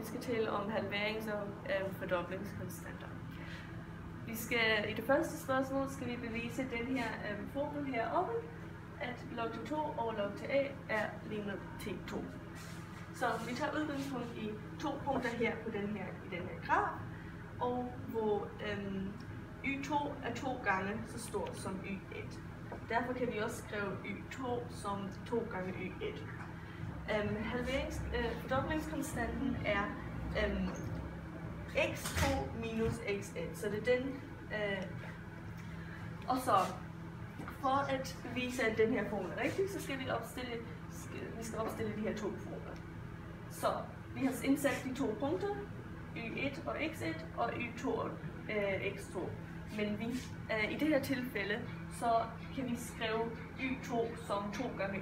Vi skal tale om halverings- og fordoblingskonstanter. Vi skal, i det første spørgsmål skal vi bevise den her formel heroppe, at log til 2 over log til a er lig med t2. Så vi tager udgangspunkt i 2 punkter her på i den her graf, og hvor y2 er 2 gange så stor som y1. Derfor kan vi også skrive y2 som 2 gange y1. Fordoblingskonstanten er x2 minus x1, så det er den. Og så for at bevise, at den her formel er rigtig, så skal vi opstille de her 2 formler. Så vi har indsat de 2 punkter, y1 og x1 og y2 og x2. Men i det her tilfælde, så kan vi skrive y2 som 2 gange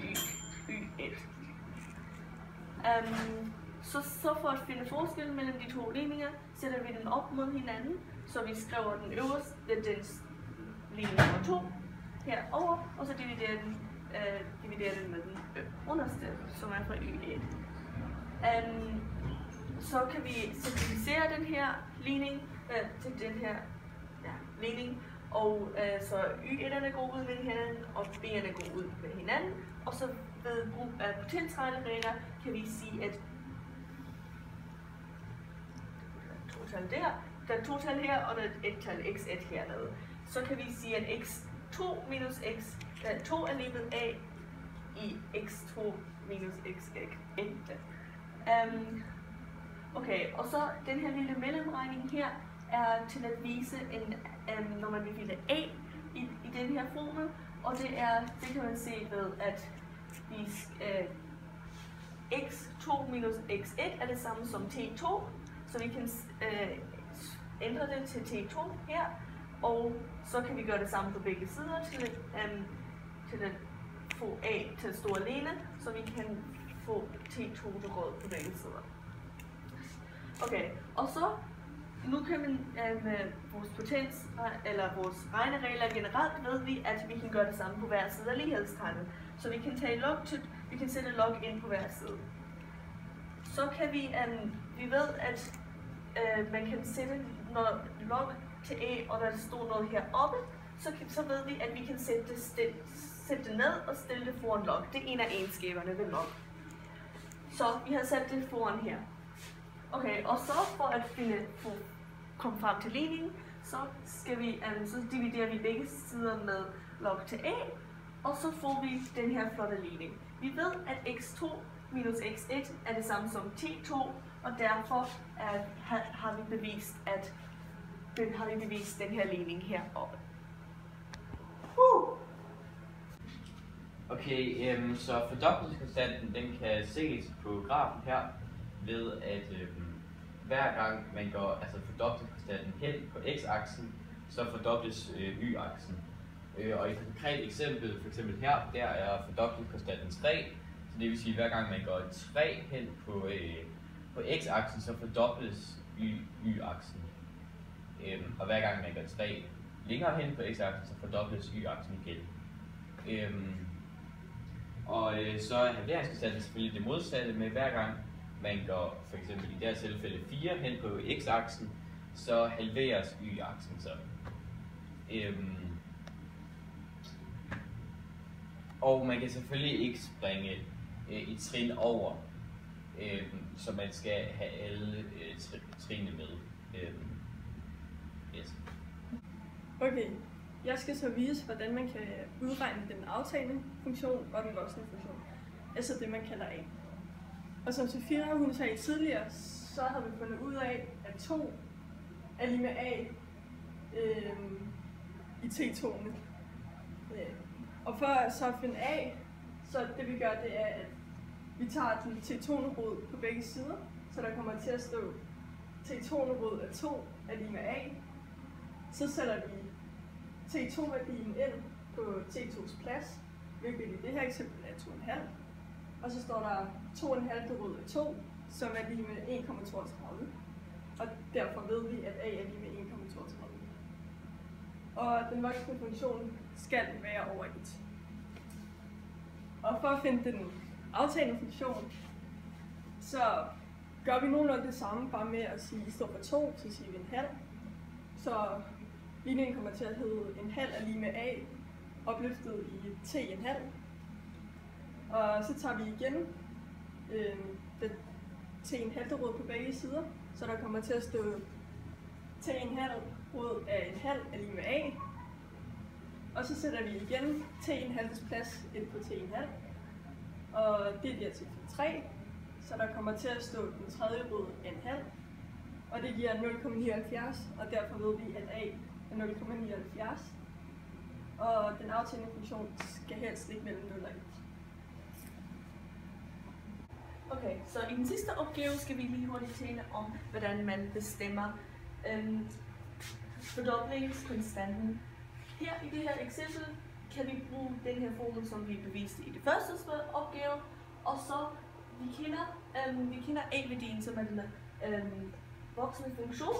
y1. Så for at finde forskel mellem de 2 ligninger, sætter vi den op mod hinanden, så vi skriver den øverste, dens ligning nummer 2 herover, og så dividerer den med den underste, som er fra y1. Så kan vi simplificere den her ligning til den her ligning, og så y1'erne går ud med hinanden, og b'erne går ud med hinanden, og så ved brug af potensregneregler kan vi sige, at der er 2 tal her, og der er et tal x1 hernede. Så kan vi sige, at x2 minus x2 er lige med a i x2 minus x1. Okay, og så den her lille mellemregning her er til at vise, når man vil finde a i den her formel, og det kan man se ved, at x2 minus x1 er det samme som t2, så vi kan ændre det til t2 her, og så kan vi gøre det samme på begge sider til at få a til at stå alene, så vi kan få t2 til råd på begge sider. Okay, og så nu kan man med vores potens eller vores regneregler generelt ved vi, at vi kan gøre det samme på hver side af lighedstegnet. Så vi kan sætte log ind på hver side. Så kan vi ved, at man kan sætte log til a, og der står noget heroppe, så ved vi, at vi kan sætte det ned og stille det foran log. Det er en af egenskaberne ved log. Så vi har sat det foran her. Okay, og så for at komme frem til ligningen, så dividerer vi begge sider med log til a, og så får vi den her flotte ligning. Vi ved, at x2 minus x1 er det samme som t2, og derfor har vi bevist den her ligning heroppe. Okay, så fordoblingskonstanten den kan ses på grafen her ved at hver gang man går fordoblingskonstanten hen på x-aksen, så fordobles y-aksen. Og i et konkret eksempel, for eksempel her, der er fordoblingskonstanten 3, så det vil sige, at hver gang man går 3 hen på x-aksen, så fordobles y-aksen. Og hver gang man går 3 længere hen på x-aksen, så fordobles y-aksen igen. Så er halveringskonstanten selvfølgelig det modsatte, med hver gang man går for eksempel i det her tilfælde 4 hen på x-aksen, så halveres y-aksen så. Og man kan selvfølgelig ikke springe et trin over, så man skal have alle trinene med. Yes. Okay, jeg skal så vise, hvordan man kan udregne den aftagende funktion og den voksne funktion, altså det man kalder a. Og som Sofia hun sagde tidligere, så har vi fundet ud af, at 2 er lige med a i t2'ene. Og for så at finde a, så det vi gør, det er, at vi tager den t2'ene rod på begge sider, så der kommer til at stå t2'ene rod af 2 er lige med a. Så sætter vi t2-værdien ind på t2's plads, hvilket i det her eksempel er 2,5. Og så står der 2,5 rod af 2, som er lige med 1,32. Og derfor ved vi, at a er lige med 1,32. Og den voksne funktion skal være over 1. Og for at finde den aftagende funktion, så gør vi nogenlunde det samme, bare med at sige, i stedet for 2, så siger vi en halv. Så ligningen kommer til at hedde en halv er lige med a, opløftet i t en halv. Og så tager vi igen t en halvte rod på begge sider, så der kommer til at stå t en halv rod af en halv er lige med a. Og så sætter vi igen t en halvtes plads ind på t en halv. Og det bliver til 3, så der kommer til at stå den tredje rod en halv. Og det giver 0,79, og derfor ved vi, at a er 0,79. Og den aftagende funktion skal helst ligge mellem 0 og 1. Okay, så i den sidste opgave skal vi lige hurtigt tale om, hvordan man bestemmer fordoblingskonstanten. Her i det her eksempel kan vi bruge den her formel, som vi beviste i det første opgave, og så vi kender a-værdien, som er den voksne funktion,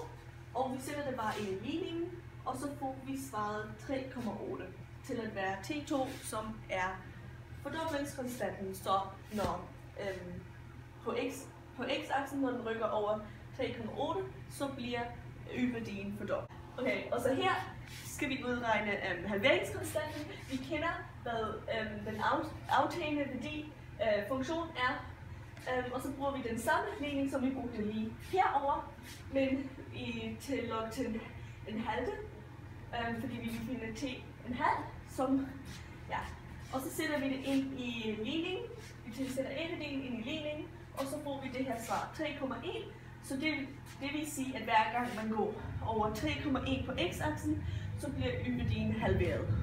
og vi sætter det bare ind i ligningen, og så får vi svaret 3,8 til at være T2, som er fordoblingskonstanten. Så når på x-aksen, når den rykker over 3,8, så bliver y-værdien fordoblet. Okay, og så her skal vi udregne halveringskonstanten. Vi kender, hvad den aftagende værdi funktion er, og så bruger vi den samme ligning, som vi brugte lige herover, men til log til en halve, fordi vi vil finde t en halv, som, ja. Og så sætter vi det ind i ligningen, vi tilsætter a-værdien ind i ligningen, og så får vi det her svar 3,1, så det vil sige, at hver gang man går over 3,1 på x-aksen, så bliver y-værdien halveret.